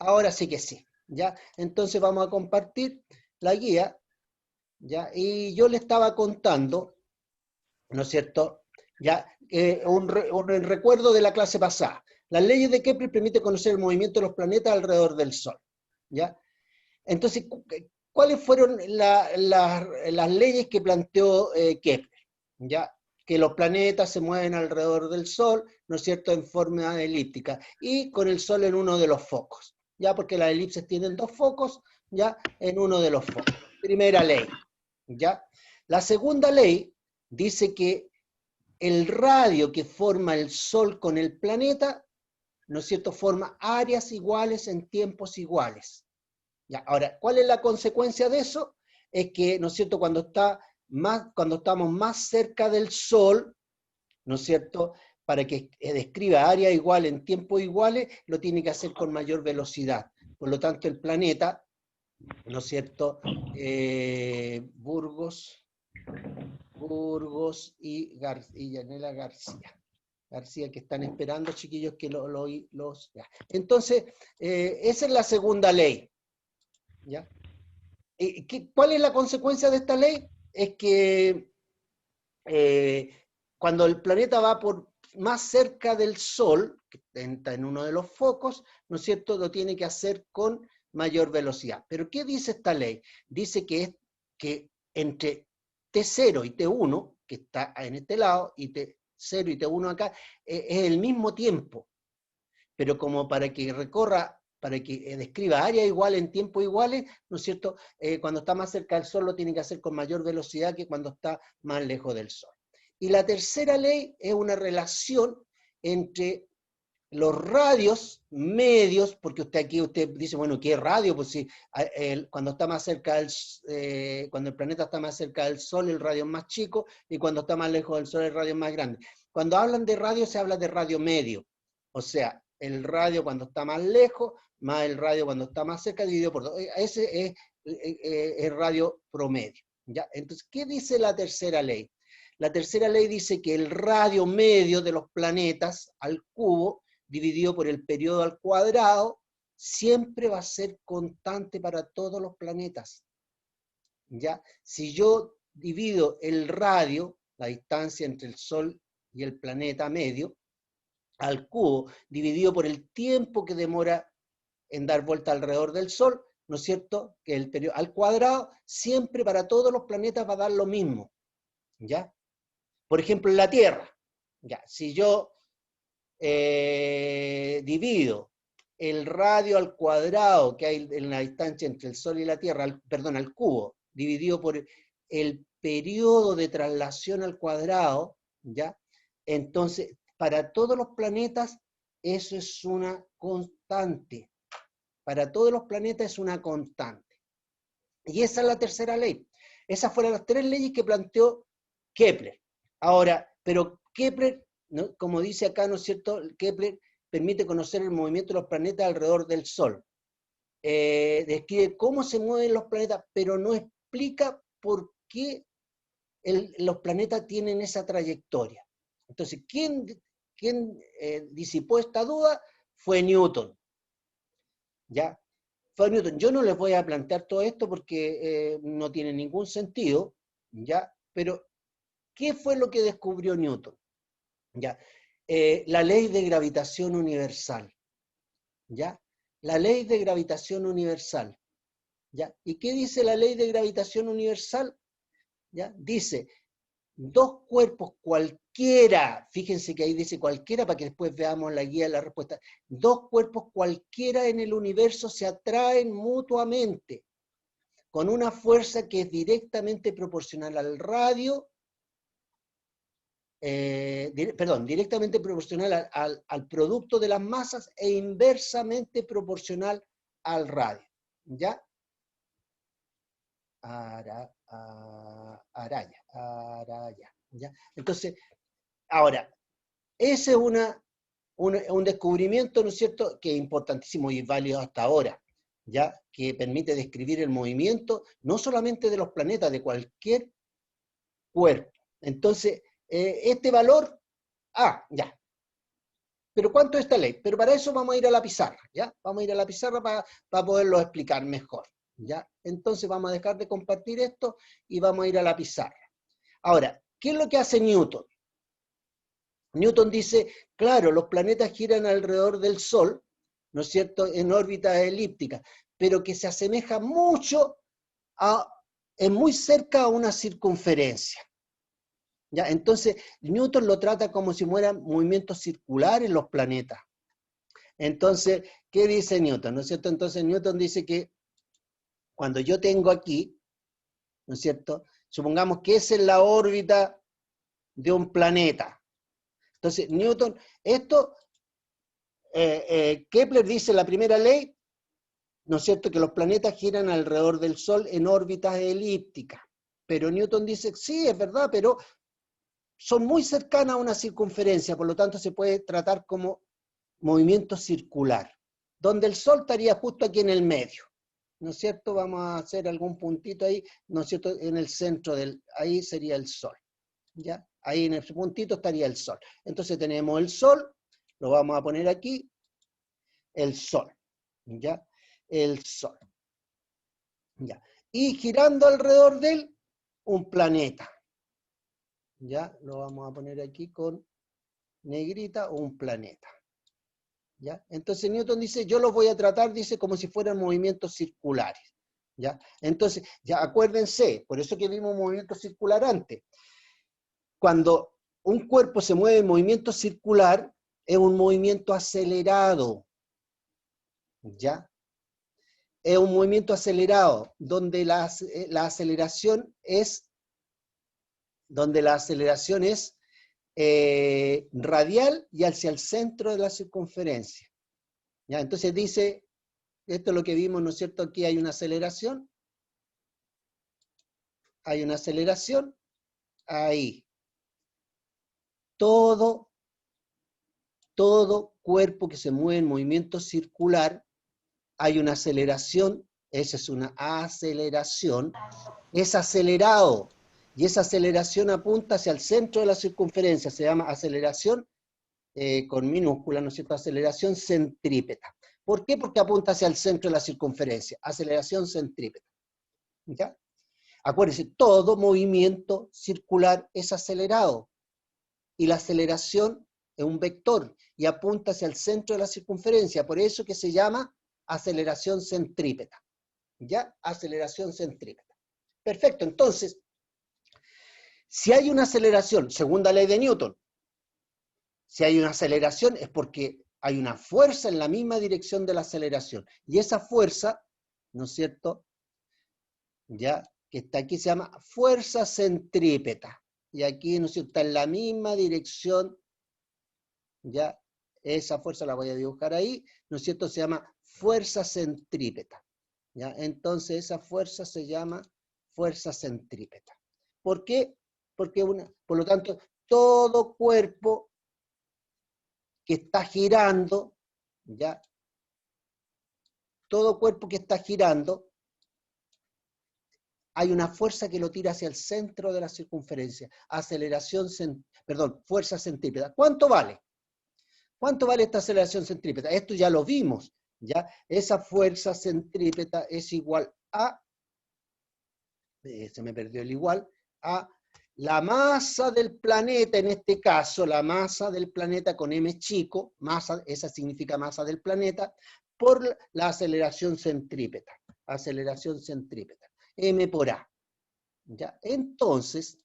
Ahora sí que sí, ¿ya? Entonces vamos a compartir la guía, ¿ya? Y yo le estaba contando, ¿no es cierto? Ya, un recuerdo de la clase pasada. Las leyes de Kepler permiten conocer el movimiento de los planetas alrededor del Sol, ¿ya? Entonces, ¿cuáles fueron las leyes que planteó Kepler? ¿Ya? Que los planetas se mueven alrededor del Sol, ¿no es cierto?, en forma elíptica, y con el Sol en uno de los focos, ¿ya? Porque las elipses tienen dos focos, ¿ya? En uno de los focos. Primera ley, ¿ya? La segunda ley dice que el radio que forma el Sol con el planeta, ¿no es cierto?, forma áreas iguales en tiempos iguales. Ya, ahora, ¿cuál es la consecuencia de eso? Es que, ¿no es cierto?, cuando estamos más cerca del Sol, ¿no es cierto?, para que describa área igual en tiempos iguales, lo tiene que hacer con mayor velocidad. Por lo tanto, el planeta, ¿no es cierto?, Burgos y Yanela García, que están esperando, chiquillos, que los... Ya. Entonces, esa es la segunda ley, ¿ya? ¿Cuál es la consecuencia de esta ley? Es que cuando el planeta va más cerca del Sol, que está en uno de los focos, ¿no es cierto?, lo tiene que hacer con mayor velocidad. ¿Pero qué dice esta ley? Dice que entre T0 y T1, que está en este lado, y T0 y T1 acá, es el mismo tiempo, pero como para que describa áreas iguales en tiempos iguales, ¿no es cierto? Cuando está más cerca del Sol lo tiene que hacer con mayor velocidad que cuando está más lejos del Sol. Y la tercera ley es una relación entre los radios medios, porque usted dice, bueno, ¿qué radio? Pues si cuando está más cerca cuando el planeta está más cerca del Sol, el radio es más chico, y cuando está más lejos del Sol, el radio es más grande. Cuando hablan de radio, se habla de radio medio. O sea, el radio cuando está más lejos, más el radio cuando está más cerca, dividido por 2. Ese es el radio promedio, ¿ya? Entonces, ¿qué dice la tercera ley? La tercera ley dice que el radio medio de los planetas al cubo, dividido por el periodo al cuadrado, siempre va a ser constante para todos los planetas, ¿ya? Si yo divido el radio, la distancia entre el Sol y el planeta medio, al cubo, dividido por el tiempo que demora en dar vuelta alrededor del Sol, ¿no es cierto?, que el periodo al cuadrado, siempre para todos los planetas va a dar lo mismo, ¿ya? Por ejemplo, en la Tierra, ya, si yo divido el radio al cuadrado que hay en la distancia entre el Sol y la Tierra, al cubo, dividido por el periodo de traslación al cuadrado, ¿ya? Entonces, para todos los planetas, eso es una constante. Para todos los planetas es una constante. Y esa es la tercera ley. Esas fueron las tres leyes que planteó Kepler. Ahora, pero Kepler, ¿no?, como dice acá, ¿no es cierto?, Kepler permite conocer el movimiento de los planetas alrededor del Sol. Describe cómo se mueven los planetas, pero no explica por qué los planetas tienen esa trayectoria. Entonces, ¿quién disipó esta duda? Fue Newton, ¿ya? Fue Newton. Yo no les voy a plantear todo esto porque no tiene ningún sentido, ¿ya? Pero, ¿qué fue lo que descubrió Newton? ¿Ya? La ley de gravitación universal, ¿ya? La ley de gravitación universal, ¿ya? ¿Y qué dice la ley de gravitación universal? ¿Ya? Dice, dos cuerpos cualquiera, fíjense que ahí dice cualquiera para que después veamos la guía de la respuesta, dos cuerpos cualquiera en el universo se atraen mutuamente con una fuerza que es directamente proporcional al radio, directamente proporcional al producto de las masas e inversamente proporcional al radio, ¿ya? Araya, ¿ya? Entonces, ahora, ese es un descubrimiento, ¿no es cierto?, que es importantísimo y válido hasta ahora, ¿ya? Que permite describir el movimiento, no solamente de los planetas, de cualquier cuerpo. Entonces, este valor, ya. Pero ¿cuánto es esta ley? Pero para eso vamos a ir a la pizarra, ¿ya? Vamos a ir a la pizarra para poderlo explicar mejor, ¿ya? Entonces vamos a dejar de compartir esto y vamos a ir a la pizarra. Ahora, ¿qué es lo que hace Newton? Newton dice, claro, los planetas giran alrededor del Sol, ¿no es cierto?, en órbitas elípticas, pero que se asemeja mucho es muy cerca a una circunferencia. ¿Ya? Entonces, Newton lo trata como si fueran movimientos circulares los planetas. Entonces, ¿qué dice Newton? ¿No es cierto? Entonces, Newton dice que cuando yo tengo aquí, ¿no es cierto?, supongamos que esa es la órbita de un planeta. Entonces, Newton, Kepler dice la primera ley, ¿no es cierto?, que los planetas giran alrededor del Sol en órbitas elípticas. Pero Newton dice, sí, es verdad, pero son muy cercanas a una circunferencia, por lo tanto se puede tratar como movimiento circular, donde el Sol estaría justo aquí en el medio, ¿no es cierto? Vamos a hacer algún puntito ahí, ¿no es cierto?, en el centro ahí sería el Sol, ¿ya? Ahí en ese puntito estaría el Sol. Entonces tenemos el Sol, lo vamos a poner aquí, el Sol, ¿ya? El Sol, ¿ya? Y girando alrededor de él, un planeta, ¿ya? Lo vamos a poner aquí con negrita, un planeta, ¿ya? Entonces Newton dice, yo los voy a tratar, dice, como si fueran movimientos circulares, ¿ya? Entonces, ya acuérdense, por eso que vimos movimiento circular antes. Cuando un cuerpo se mueve en movimiento circular, es un movimiento acelerado, ¿ya? Es un movimiento acelerado, donde la aceleración es radial y hacia el centro de la circunferencia, ¿ya? Entonces dice, esto es lo que vimos, ¿no es cierto? Aquí hay una aceleración, ahí. Todo cuerpo que se mueve en movimiento circular, hay una aceleración, esa es una aceleración, es acelerado, y esa aceleración apunta hacia el centro de la circunferencia, se llama aceleración con minúscula, ¿no es cierto?, aceleración centrípeta. ¿Por qué? Porque apunta hacia el centro de la circunferencia, aceleración centrípeta, ¿ya? Acuérdense, todo movimiento circular es acelerado, y la aceleración es un vector, y apunta hacia el centro de la circunferencia, por eso que se llama aceleración centrípeta, ¿ya? Aceleración centrípeta. Perfecto, entonces, si hay una aceleración, segunda ley de Newton, si hay una aceleración es porque hay una fuerza en la misma dirección de la aceleración, y esa fuerza, ¿no es cierto?, ya, que está aquí se llama fuerza centrípeta, y aquí, ¿no es cierto?, está en la misma dirección, ya, esa fuerza la voy a dibujar ahí, ¿no es cierto?, se llama fuerza centrípeta, ¿ya? Entonces esa fuerza se llama fuerza centrípeta. ¿Por qué? Porque por lo tanto, todo cuerpo que está girando, ¿ya? Todo cuerpo que está girando, hay una fuerza que lo tira hacia el centro de la circunferencia. Fuerza centrípeta. ¿Cuánto vale? ¿Cuánto vale esta aceleración centrípeta? Esto ya lo vimos, ¿ya? Esa fuerza centrípeta es igual a, se me perdió el igual, a la masa del planeta, en este caso, la masa del planeta con m chico, masa, esa significa masa del planeta, por la aceleración centrípeta, m por a, ¿ya? Entonces,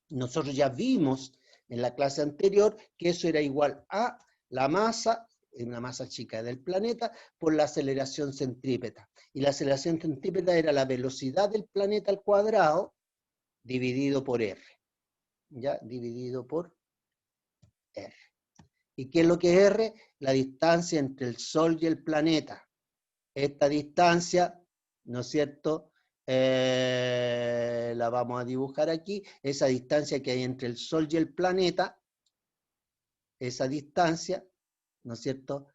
nosotros ya vimos en la clase anterior que eso era igual a la masa, una masa chica del planeta, por la aceleración centrípeta. Y la aceleración centrípeta era la velocidad del planeta al cuadrado dividido por r. ¿Ya? Dividido por r. ¿Y qué es lo que es r? La distancia entre el Sol y el planeta. Esta distancia, ¿no es cierto?, la vamos a dibujar aquí, esa distancia que hay entre el Sol y el planeta, esa distancia, ¿no es cierto?,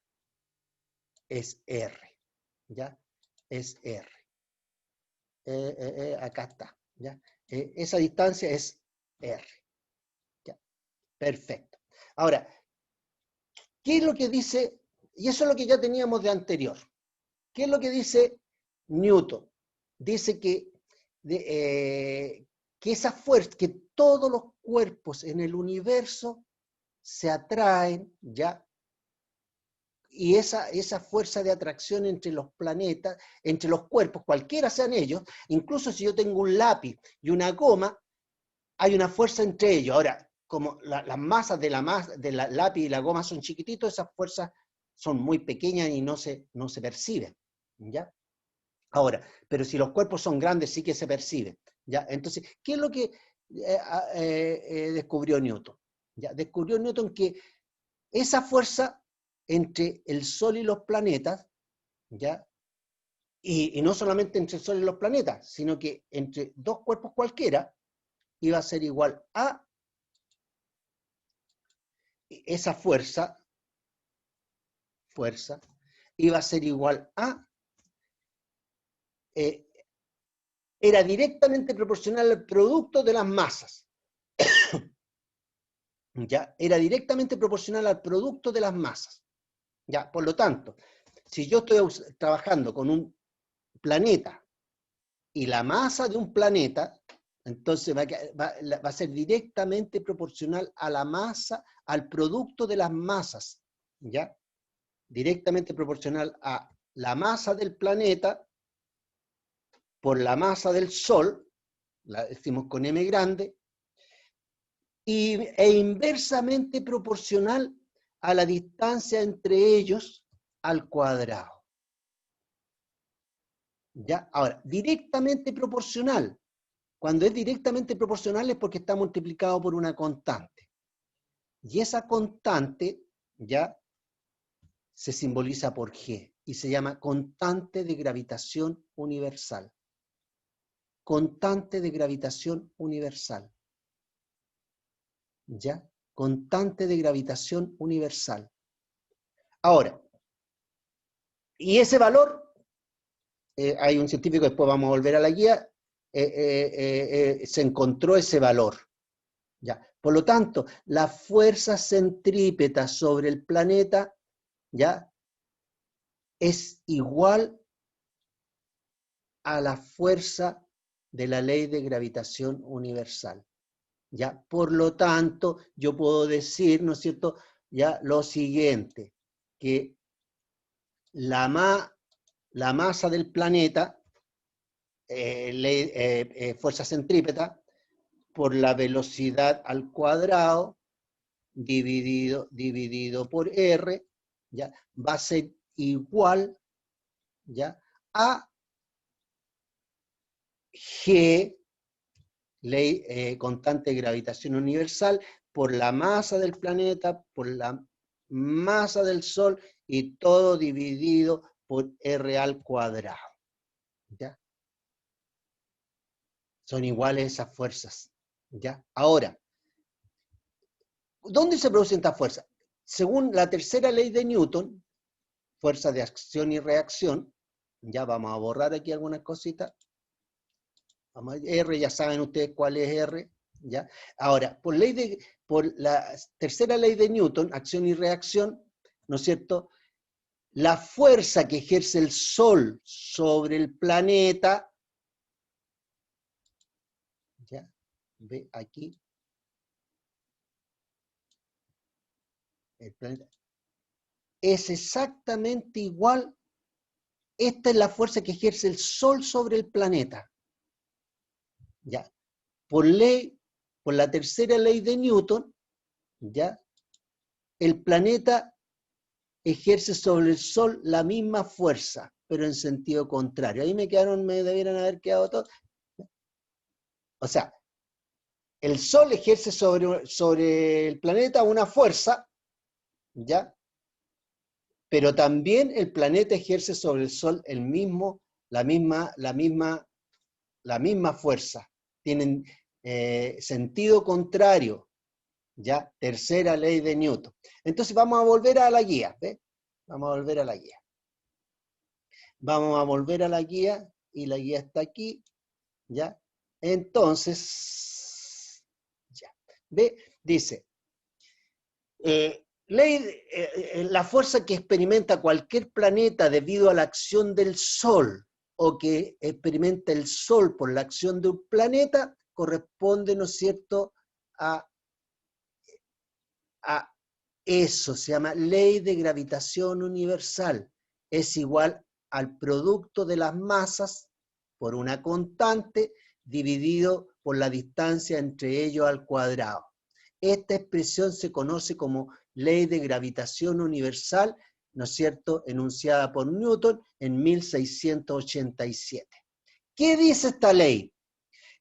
es R, ¿ya? Es R. Acá está, ¿ya? Esa distancia es R, ¿ya? Perfecto. Ahora, ¿Qué es lo que dice? Y eso es lo que ya teníamos de anterior. ¿Qué es lo que dice Newton? Dice que esa fuerza, que todos los cuerpos en el universo se atraen, ¿ya? Y esa fuerza de atracción entre los planetas, entre los cuerpos, cualquiera sean ellos, incluso si yo tengo un lápiz y una goma, hay una fuerza entre ellos. Ahora, como las masas del lápiz y la goma son chiquititos, esas fuerzas son muy pequeñas y no se perciben, ¿ya? Ahora, pero si los cuerpos son grandes, sí que se perciben, ¿ya? Entonces, ¿qué es lo que descubrió Newton? ¿Ya? Descubrió Newton que esa fuerza entre el Sol y los planetas, ¿ya? Y no solamente entre el Sol y los planetas, sino que entre dos cuerpos cualquiera, iba a ser igual a esa fuerza, iba a ser igual a, era directamente proporcional al producto de las masas. ¿Ya? Era directamente proporcional al producto de las masas. ¿Ya? Por lo tanto, si yo estoy trabajando con un planeta y la masa de un planeta, entonces va a ser directamente proporcional a la masa, al producto de las masas, ¿ya? Directamente proporcional a la masa del planeta por la masa del Sol, la decimos con M grande, e inversamente proporcional a la distancia entre ellos al cuadrado. ¿Ya? Ahora, directamente proporcional. Cuando es directamente proporcional es porque está multiplicado por una constante. Y esa constante, ¿ya? Se simboliza por G y se llama constante de gravitación universal. Constante de gravitación universal. ¿Ya? Constante de gravitación universal. Ahora, y ese valor, hay un científico, después vamos a volver a la guía, se encontró ese valor. ¿Ya? Por lo tanto, la fuerza centrípeta sobre el planeta, ¿ya? Es igual a la fuerza de la ley de gravitación universal. ¿Ya? Por lo tanto, yo puedo decir, ¿no es cierto?, ya lo siguiente, que la masa del planeta, fuerza centrípeta, por la velocidad al cuadrado, dividido por R, ¿ya? Va a ser igual, ¿ya? A G, ley constante de gravitación universal, por la masa del planeta, por la masa del Sol, y todo dividido por R al cuadrado. ¿Ya? Son iguales esas fuerzas. ¿Ya? Ahora, ¿dónde se producen estas fuerzas? Según la tercera ley de Newton, fuerza de acción y reacción, ya vamos a borrar aquí algunas cositas. Vamos a R, ya saben ustedes cuál es R. ¿Ya? Ahora, por la tercera ley de Newton, acción y reacción, ¿no es cierto? La fuerza que ejerce el Sol sobre el planeta, ¿ya? Ve aquí, el planeta, es exactamente igual. Esta es la fuerza que ejerce el Sol sobre el planeta. ¿Ya? Por la tercera ley de Newton, ¿ya? El planeta ejerce sobre el Sol la misma fuerza, pero en sentido contrario. Ahí me debieran haber quedado todos. O sea, el Sol ejerce sobre el planeta una fuerza, ¿ya? Pero también el planeta ejerce sobre el Sol la misma fuerza. Tienen sentido contrario, ¿ya? Tercera ley de Newton. Entonces vamos a volver a la guía, ¿ves? Vamos a volver a la guía. Vamos a volver a la guía, y la guía está aquí, ¿ya? Entonces, ya. ¿Ve? Dice, La fuerza que experimenta cualquier planeta debido a la acción del Sol, o que experimenta el Sol por la acción de un planeta, corresponde, ¿no es cierto?, a eso, se llama ley de gravitación universal. Es igual al producto de las masas por una constante dividido por la distancia entre ellos al cuadrado. Esta expresión se conoce como ley de gravitación universal, ¿no es cierto?, enunciada por Newton en 1687. ¿Qué dice esta ley?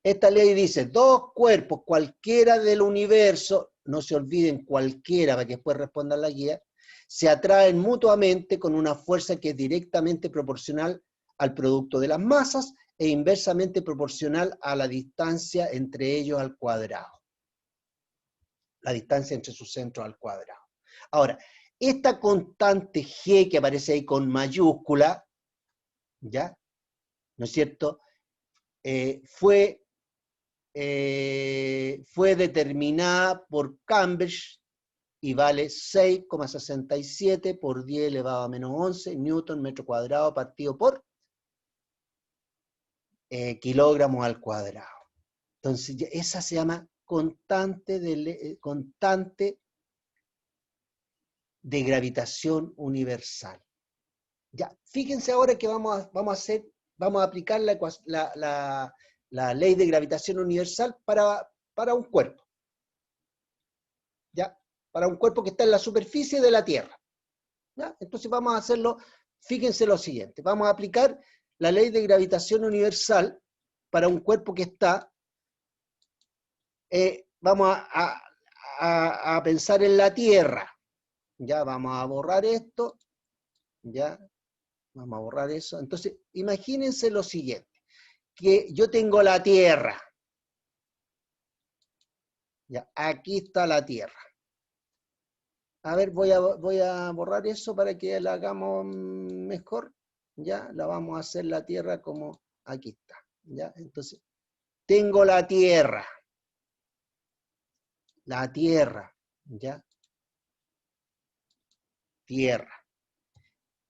Esta ley dice, dos cuerpos, cualquiera del universo, no se olviden cualquiera, para que después respondan la guía, se atraen mutuamente con una fuerza que es directamente proporcional al producto de las masas e inversamente proporcional a la distancia entre ellos al cuadrado. La distancia entre sus centros al cuadrado. Ahora, esta constante G que aparece ahí con mayúscula, ¿ya? ¿No es cierto? Fue determinada por Cambridge y vale 6,67 por 10 elevado a menos 11 newton metro cuadrado partido por kilogramos al cuadrado. Entonces, esa se llama constante de gravitación universal. Ya, fíjense ahora que vamos a aplicar la ley de gravitación universal para un cuerpo. ¿Ya? Para un cuerpo que está en la superficie de la Tierra. ¿Ya? Entonces vamos a hacerlo, fíjense lo siguiente, vamos a aplicar la ley de gravitación universal para un cuerpo que está, vamos a pensar en la Tierra. Ya, vamos a borrar esto, ya, vamos a borrar eso. Entonces, imagínense lo siguiente, que yo tengo la Tierra. Ya, aquí está la Tierra. A ver, voy a borrar eso para que la hagamos mejor. Ya, la vamos a hacer la Tierra como aquí está. Ya, entonces, tengo la Tierra. La Tierra, ¿ya? Tierra.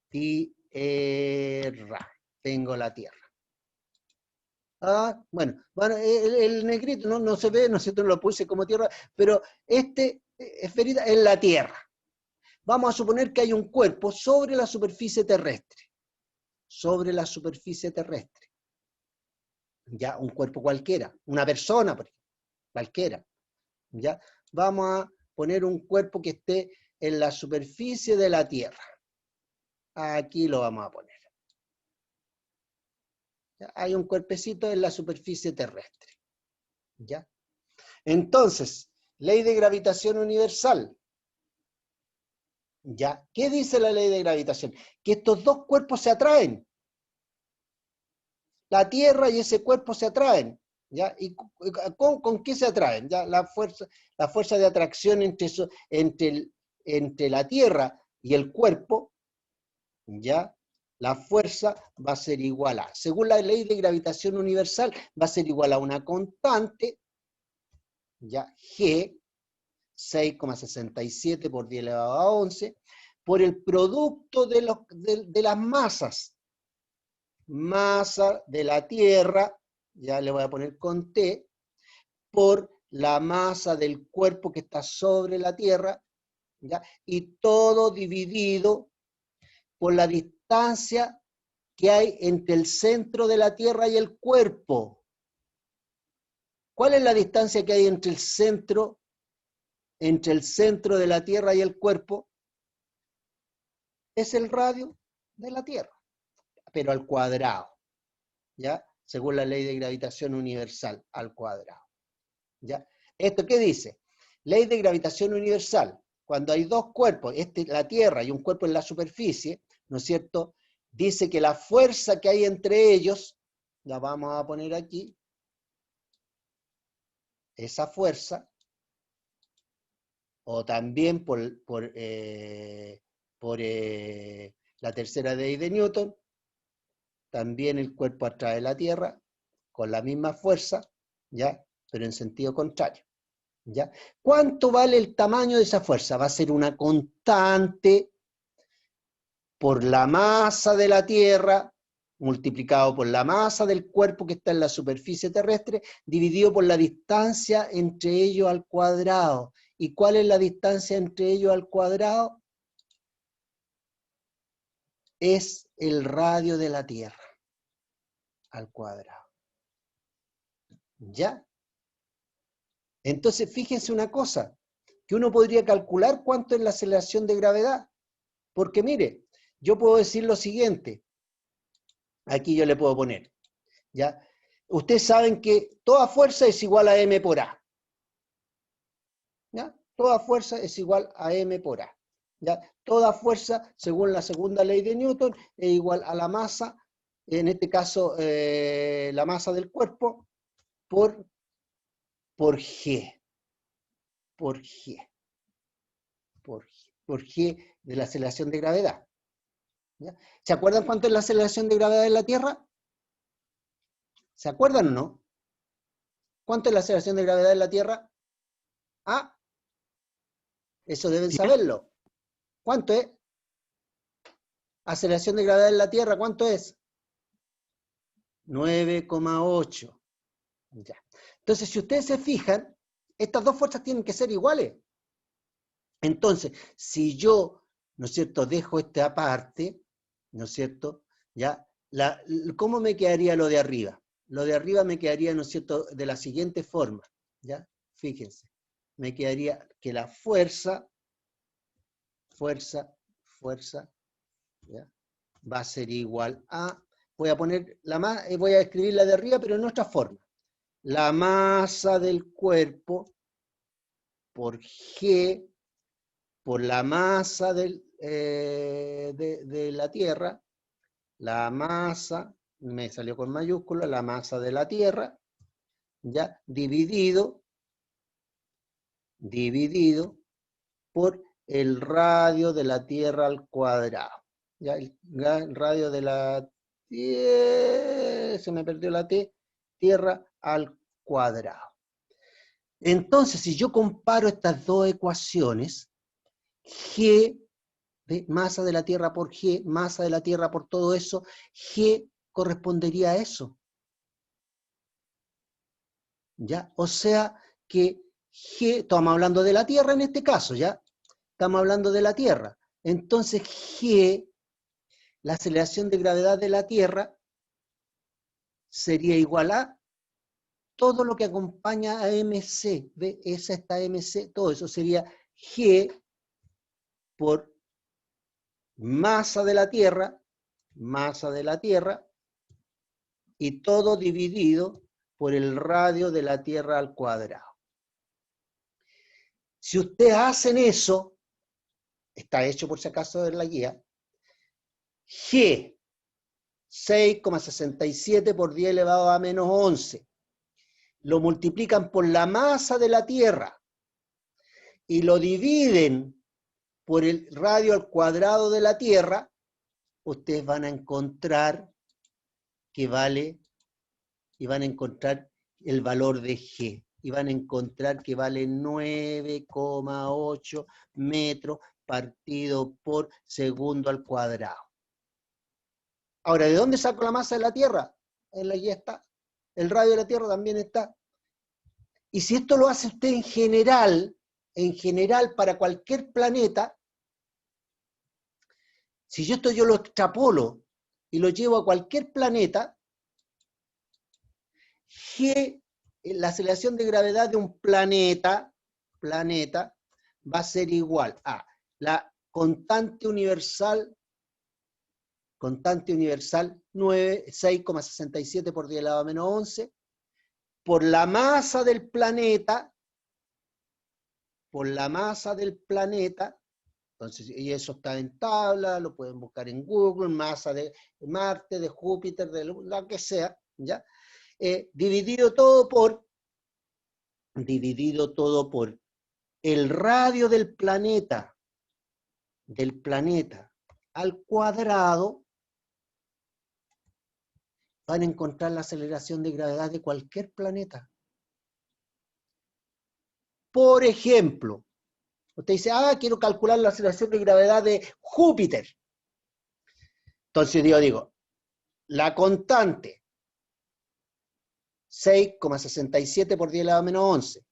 Tierra. Tengo la Tierra. Ah, bueno, el negrito no se ve, no sé, no lo puse como tierra, pero esferita es la Tierra. Vamos a suponer que hay un cuerpo sobre la superficie terrestre. Sobre la superficie terrestre. Ya, un cuerpo cualquiera, una persona, por ejemplo, cualquiera. Ya, vamos a poner un cuerpo que esté en la superficie de la Tierra. Aquí lo vamos a poner. ¿Ya? Hay un cuerpecito en la superficie terrestre. ¿Ya? Entonces, ley de gravitación universal. ¿Ya? ¿Qué dice la ley de gravitación? Que estos dos cuerpos se atraen. La Tierra y ese cuerpo se atraen. ¿Ya? ¿Y con qué se atraen? ¿Ya? La fuerza de atracción entre la Tierra y el cuerpo, ¿ya? La fuerza va a ser igual a, según la ley de gravitación universal, va a ser igual a una constante, ¿ya? G, 6,67 por 10 elevado a 11, por el producto de las masas. Masa de la Tierra, ya le voy a poner con T, por la masa del cuerpo que está sobre la Tierra, ¿ya? Y todo dividido por la distancia que hay entre el centro de la Tierra y el cuerpo. ¿Cuál es la distancia que hay entre el centro de la Tierra y el cuerpo? Es el radio de la Tierra, pero al cuadrado, ¿ya? Según la ley de gravitación universal, al cuadrado. ¿Ya? ¿Esto qué dice? Ley de gravitación universal. Cuando hay dos cuerpos, la Tierra y un cuerpo en la superficie, ¿no es cierto? Dice que la fuerza que hay entre ellos, la vamos a poner aquí, esa fuerza, o también por la tercera ley de Newton, también el cuerpo atrae la Tierra con la misma fuerza, ¿ya? Pero en sentido contrario, ¿Ya? ¿Cuánto vale el tamaño de esa fuerza? Va a ser una constante por la masa de la Tierra, multiplicado por la masa del cuerpo que está en la superficie terrestre, dividido por la distancia entre ellos al cuadrado. ¿Y cuál es la distancia entre ellos al cuadrado? Es el radio de la Tierra al cuadrado. ¿Ya? Entonces, fíjense una cosa, que uno podría calcular cuánto es la aceleración de gravedad. Porque mire, yo puedo decir lo siguiente, aquí yo le puedo poner, ¿ya? Ustedes saben que toda fuerza es igual a m por a, ¿ya? Toda fuerza es igual a m por a, ¿ya? Toda fuerza, según la segunda ley de Newton, es igual a la masa, en este caso la masa del cuerpo, por g, por g, por g de la aceleración de gravedad. ¿Ya? ¿Se acuerdan cuánto es la aceleración de gravedad en la Tierra? ¿Se acuerdan o no? ¿Cuánto es la aceleración de gravedad en la Tierra? Ah, eso deben saberlo. ¿Cuánto es? Aceleración de gravedad en la Tierra, ¿cuánto es? 9,8. Ya. Entonces, si ustedes se fijan, estas dos fuerzas tienen que ser iguales. Entonces, si yo, ¿no es cierto?, dejo esta aparte, ¿no es cierto?, ¿ya? ¿Cómo me quedaría lo de arriba? Lo de arriba me quedaría, ¿no es cierto?, de la siguiente forma, ¿ya? Fíjense, me quedaría que la fuerza, ¿ya?, va a ser igual a, voy a escribir la de arriba, pero en otra forma. La masa del cuerpo por G, por la masa de la Tierra, la masa, me salió con mayúscula, la masa de la Tierra, ya, dividido por el radio de la Tierra al cuadrado. Ya, el radio de la Tierra, se me perdió la T, Tierra al cuadrado. Entonces, si yo comparo estas dos ecuaciones, G, masa de la Tierra por G, masa de la Tierra por todo eso, G correspondería a eso. ¿Ya? O sea que G, estamos hablando de la Tierra en este caso, ¿ya? Estamos hablando de la Tierra. Entonces G, la aceleración de gravedad de la Tierra, sería igual a todo lo que acompaña a mc, ¿ve? Esa está mc, todo eso sería G por masa de la Tierra, y todo dividido por el radio de la Tierra al cuadrado. Si ustedes hacen eso, está hecho por si acaso en la guía, G, 6,67 por 10 elevado a menos 11, lo multiplican por la masa de la Tierra y lo dividen por el radio al cuadrado de la Tierra, ustedes van a encontrar que vale, y van a encontrar el valor de G, y van a encontrar que vale 9,8 metros partido por segundo al cuadrado. Ahora, ¿de dónde saco la masa de la Tierra? En la guía está. El radio de la Tierra también está. Y si esto lo hace usted en general para cualquier planeta, si esto yo lo extrapolo y lo llevo a cualquier planeta, G, la aceleración de gravedad de un planeta va a ser igual a la constante universal 6,67 por 10 elevado a menos 11, por la masa del planeta, entonces, y eso está en tabla, lo pueden buscar en Google, masa de Marte, de Júpiter, de lo que sea, ¿ya? Dividido todo por el radio del planeta al cuadrado, van a encontrar la aceleración de gravedad de cualquier planeta. Por ejemplo, usted dice, quiero calcular la aceleración de gravedad de Júpiter. Entonces yo digo, la constante, 6,67 por 10 a la menos 11,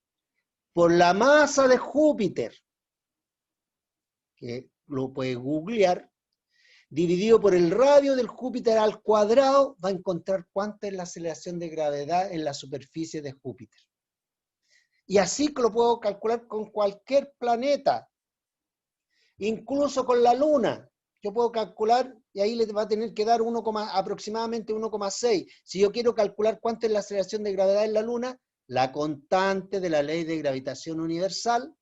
por la masa de Júpiter, que lo puede googlear, dividido por el radio del Júpiter al cuadrado, va a encontrar cuánta es la aceleración de gravedad en la superficie de Júpiter. Y así lo puedo calcular con cualquier planeta, incluso con la Luna. Yo puedo calcular, y ahí le va a tener que dar aproximadamente 1,6. Si yo quiero calcular cuánto es la aceleración de gravedad en la Luna, la constante de la ley de gravitación universal,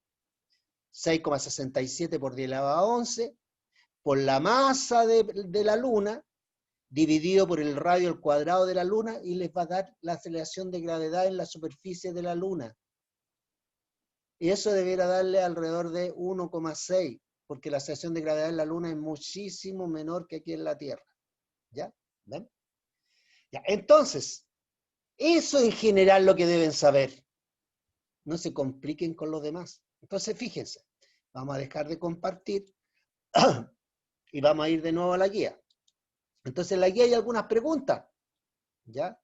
6,67 por 10 a la 11, por la masa de la Luna, dividido por el radio al cuadrado de la Luna, y les va a dar la aceleración de gravedad en la superficie de la Luna. Y eso debiera darle alrededor de 1,6, porque la aceleración de gravedad en la Luna es muchísimo menor que aquí en la Tierra. ¿Ya? ¿Ven? Ya. Entonces, eso en general lo que deben saber. No se compliquen con los demás. Entonces, fíjense, vamos a dejar de compartir y vamos a ir de nuevo a la guía. Entonces, en la guía hay algunas preguntas. ¿Ya?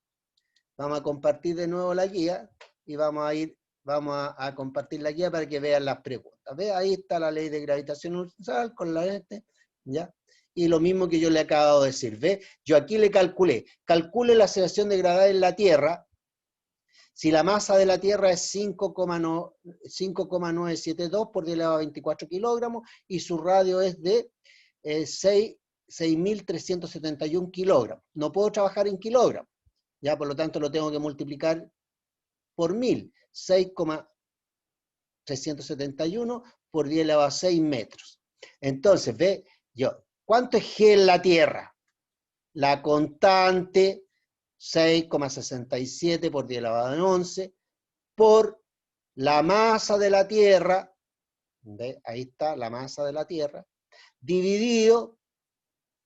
Vamos a compartir de nuevo la guía y vamos a compartir la guía para que vean las preguntas. ¿Ve? Ahí está la ley de gravitación universal con la ¿ya? Y lo mismo que yo le acabo de decir, ¿ve? Yo aquí le calculé la aceleración de gravedad en la Tierra. Si la masa de la Tierra es 5,972 por 10 elevado a 24 kilogramos y su radio es de 6.371 kilogramos. No puedo trabajar en kilogramos, ya por lo tanto lo tengo que multiplicar por 1000, 6,371 por 10 elevado a 6 metros. Entonces, ve, ¿cuánto es G en la Tierra? La constante, 6,67 por 10 elevado a 11, por la masa de la Tierra, ¿ve? Ahí está la masa de la Tierra, dividido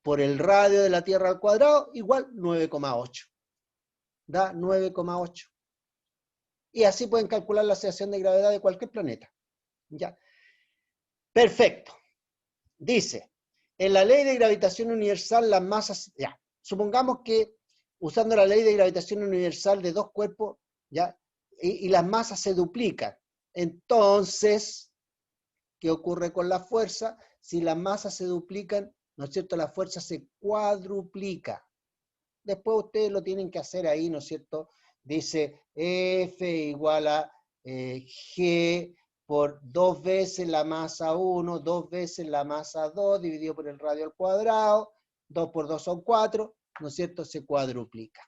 por el radio de la Tierra al cuadrado, igual 9,8. Da 9,8. Y así pueden calcular la aceleración de gravedad de cualquier planeta. ¿Ya? Perfecto. Dice, en la ley de gravitación universal las masas, ya, supongamos que usando la ley de gravitación universal de dos cuerpos, ya, y las masas se duplican. Entonces, ¿qué ocurre con la fuerza? Si las masas se duplican, ¿no es cierto? La fuerza se cuadruplica. Después ustedes lo tienen que hacer ahí, ¿no es cierto? Dice F igual a G por 2 veces la masa 1, 2 veces la masa 2, dividido por el radio al cuadrado, 2 por 2 son 4, ¿no es cierto? Se cuadruplica.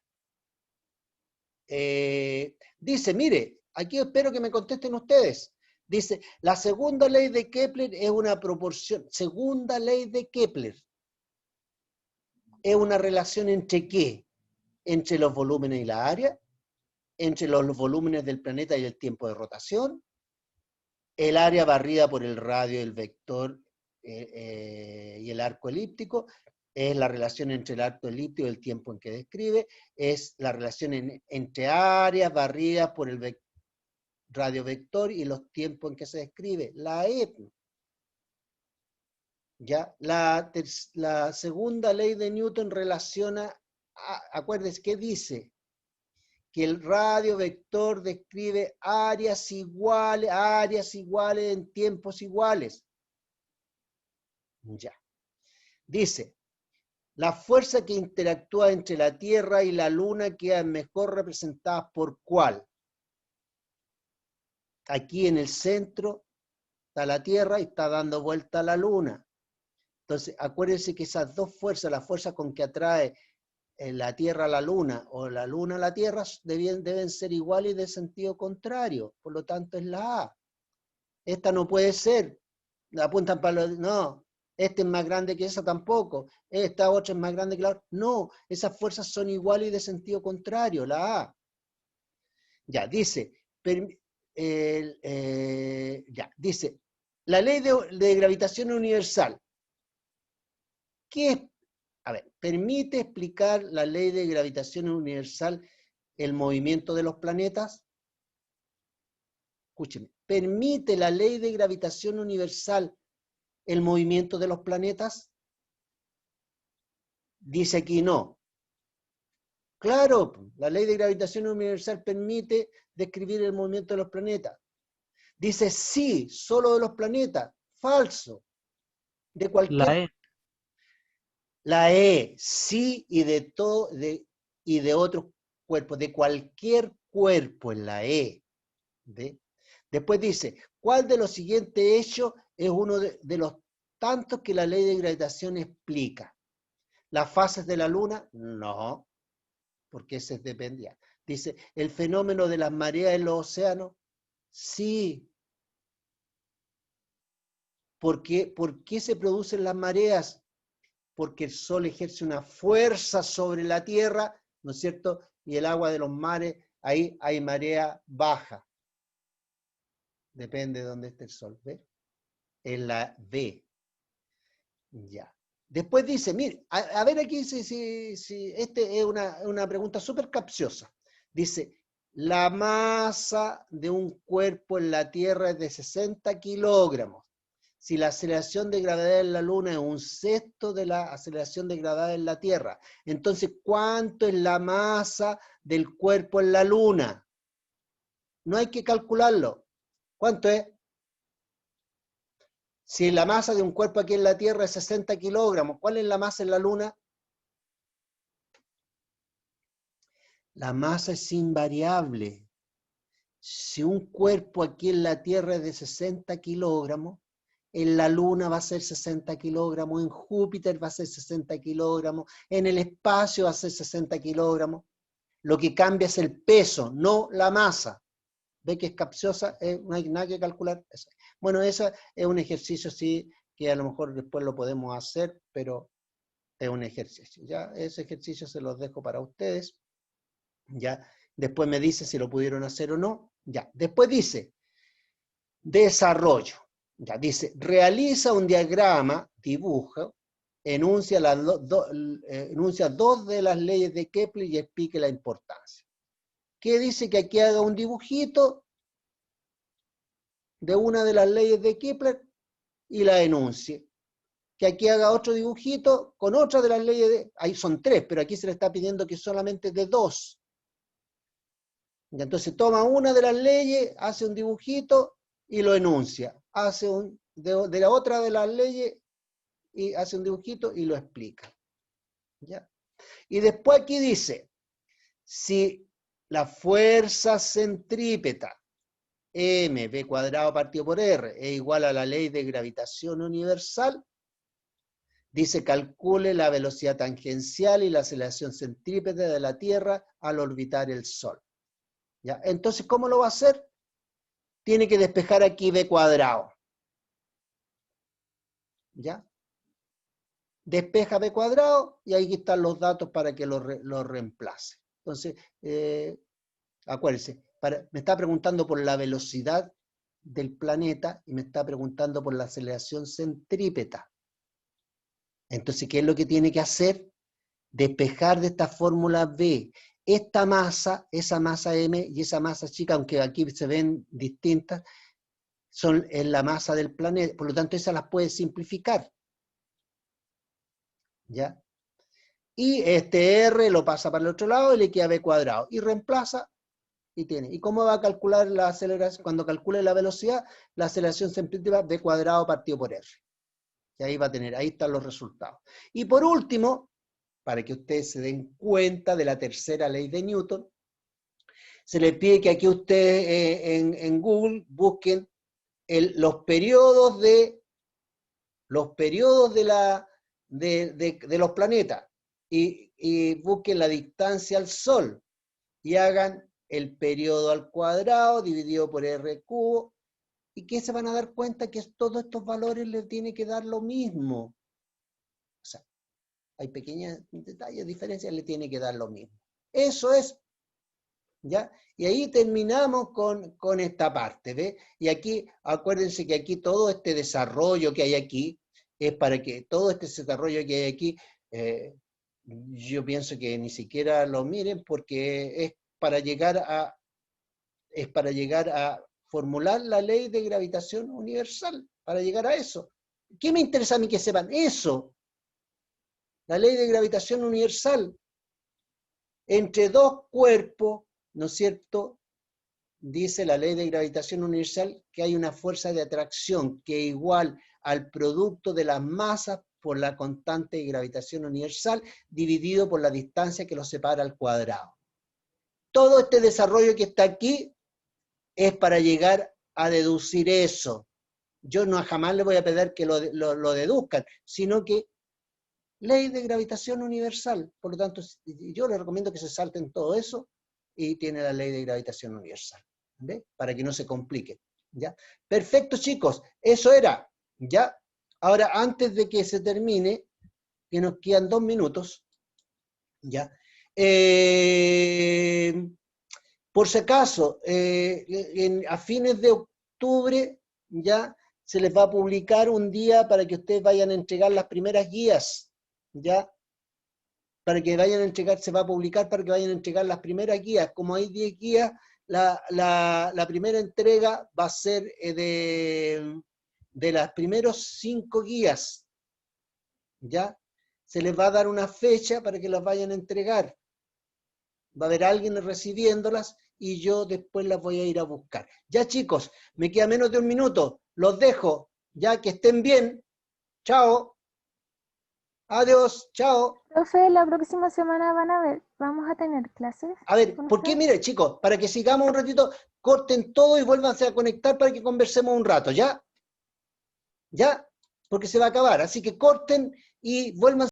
Dice, mire, aquí espero que me contesten ustedes. Dice, la segunda ley de Kepler es una proporción. Segunda ley de Kepler es una relación entre ¿qué? Entre los volúmenes y la área, entre los volúmenes del planeta y el tiempo de rotación, el área barrida por el radio, el vector y el arco elíptico, es la relación entre el arco elíptico y el tiempo en que describe, es la relación entre áreas barridas por el radio vector y los tiempos en que se describe, la E. ¿Ya? La segunda ley de Newton relaciona, acuérdense, ¿qué dice? Que el radio vector describe áreas iguales en tiempos iguales. Ya. Dice, la fuerza que interactúa entre la Tierra y la Luna quedan mejor representadas por ¿cuál? Aquí en el centro está la Tierra y está dando vuelta a la Luna. Entonces, acuérdense que esas dos fuerzas, la fuerza con que atrae la Tierra a la Luna o la Luna a la Tierra, deben ser iguales y de sentido contrario. Por lo tanto, es la A. Esta no puede ser. La apuntan para los... No, este es más grande que esa tampoco. Esta otra es más grande que la otra. No, esas fuerzas son iguales y de sentido contrario, la A. Ya, dice... dice, la ley de gravitación universal. ¿Qué es? A ver, ¿permite explicar la ley de gravitación universal el movimiento de los planetas? Escúcheme, ¿Permite la ley de gravitación universal el movimiento de los planetas? Dice aquí no. Claro, la ley de gravitación universal permite describir el movimiento de los planetas. Dice sí, solo de los planetas. Falso. De cualquier. La E. La E, sí y y de otros cuerpos, de cualquier cuerpo en la E. ¿Ve? Después dice, ¿cuál de los siguientes hechos es uno de los tantos que la ley de gravitación explica? ¿Las fases de la Luna? No, porque ese dependía. Dice, ¿el fenómeno de las mareas en los océanos? Sí. ¿Por qué se producen las mareas? Porque el Sol ejerce una fuerza sobre la Tierra, ¿no es cierto? Y el agua de los mares, ahí hay marea baja. Depende de dónde esté el Sol, ¿ve? En la B. Ya. Después dice, mire, a ver aquí si este es una pregunta súper capciosa. Dice, la masa de un cuerpo en la Tierra es de 60 kilogramos. Si la aceleración de gravedad en la Luna es un sexto de la aceleración de gravedad en la Tierra, entonces, ¿cuánto es la masa del cuerpo en la Luna? No hay que calcularlo. ¿Cuánto es? Si la masa de un cuerpo aquí en la Tierra es 60 kilogramos, ¿cuál es la masa en la Luna? La masa es invariable. Si un cuerpo aquí en la Tierra es de 60 kilogramos, en la Luna va a ser 60 kilogramos, en Júpiter va a ser 60 kilogramos, en el espacio va a ser 60 kilogramos. Lo que cambia es el peso, no la masa. ¿Ve que es capciosa? No hay nada que calcular. Bueno, ese es un ejercicio, sí, que a lo mejor después lo podemos hacer, pero es un ejercicio. Ya, ese ejercicio se los dejo para ustedes. Ya, después me dice si lo pudieron hacer o no. Ya, después dice, desarrollo. Ya, dice, realiza un diagrama, dibuja, enuncia dos de las leyes de Kepler y explique la importancia. ¿Qué dice? Que aquí haga un dibujito de una de las leyes de Kepler y la enuncie. Que aquí haga otro dibujito con otra de las leyes de... Ahí son tres, pero aquí se le está pidiendo que solamente de dos. Y entonces toma una de las leyes, hace un dibujito y lo enuncia. Hace de la otra de las leyes y hace un dibujito y lo explica. ¿Ya? Y después aquí dice, si la fuerza centrípeta mv cuadrado partido por r es igual a la ley de gravitación universal, dice calcule la velocidad tangencial y la aceleración centrípeta de la Tierra al orbitar el Sol. ¿Ya? Entonces, ¿cómo lo va a hacer? Tiene que despejar aquí b cuadrado. ¿Ya? Despeja b cuadrado y ahí están los datos para que lo reemplace. Entonces, acuérdense, me está preguntando por la velocidad del planeta y me está preguntando por la aceleración centrípeta. Entonces, ¿qué es lo que tiene que hacer? Despejar de esta fórmula B. Esta masa, esa masa M y esa masa chica, aunque aquí se ven distintas, es la masa del planeta, por lo tanto esas las puede simplificar. ¿Ya? Y este R lo pasa para el otro lado y le queda B cuadrado. Y reemplaza y tiene. ¿Y cómo va a calcular la aceleración? Cuando calcule la velocidad, la aceleración centrípeta B cuadrado partido por R. Y ahí va a tener, ahí están los resultados. Y por último, para que ustedes se den cuenta de la tercera ley de Newton, se les pide que aquí ustedes en Google busquen los periodos de los planetas y busquen la distancia al Sol y hagan el periodo al cuadrado dividido por r cubo y que se van a dar cuenta que todos estos valores les tiene que dar lo mismo. O sea, hay pequeños detalles, diferencias, le tiene que dar lo mismo. Eso es, ¿ya? Y ahí terminamos con esta parte, ¿ve? Y aquí, acuérdense que aquí todo este desarrollo que hay aquí, es para que todo este desarrollo que hay aquí, yo pienso que ni siquiera lo miren porque es para llegar a formular la ley de gravitación universal para llegar a eso. ¿Qué me interesa a mí que sepan? Eso. La ley de gravitación universal. Entre dos cuerpos, ¿no es cierto? Dice la ley de gravitación universal que hay una fuerza de atracción que es igual al producto de las masas por la constante de gravitación universal dividido por la distancia que los separa al cuadrado. Todo este desarrollo que está aquí es para llegar a deducir eso. Yo no jamás le voy a pedir que lo deduzcan, sino que ley de gravitación universal. Por lo tanto, yo les recomiendo que se salten todo eso y tiene la ley de gravitación universal. ¿Ve? Para que no se complique. ¿Ya? Perfecto, chicos. Eso era. ¿Ya? Ahora, antes de que se termine, que nos quedan 2 minutos, ¿ya? Por si acaso, a fines de octubre, ya se les va a publicar un día para que ustedes vayan a entregar las primeras guías, ¿ya? Para que vayan a entregar, se va a publicar para que vayan a entregar las primeras guías. Como hay 10 guías, la primera entrega va a ser de las primeros 5 guías, ¿ya? Se les va a dar una fecha para que las vayan a entregar. Va a haber alguien recibiéndolas y yo después las voy a ir a buscar. Ya, chicos, me queda menos de 1 minuto. Los dejo. Ya, que estén bien. Chao. Adiós. Chao. Profe, la próxima semana vamos a tener clases. A ver, ¿por qué? Mire, chicos, para que sigamos un ratito, corten todo y vuélvanse a conectar para que conversemos un rato, ¿ya? ¿Ya? Porque se va a acabar. Así que corten y vuelvan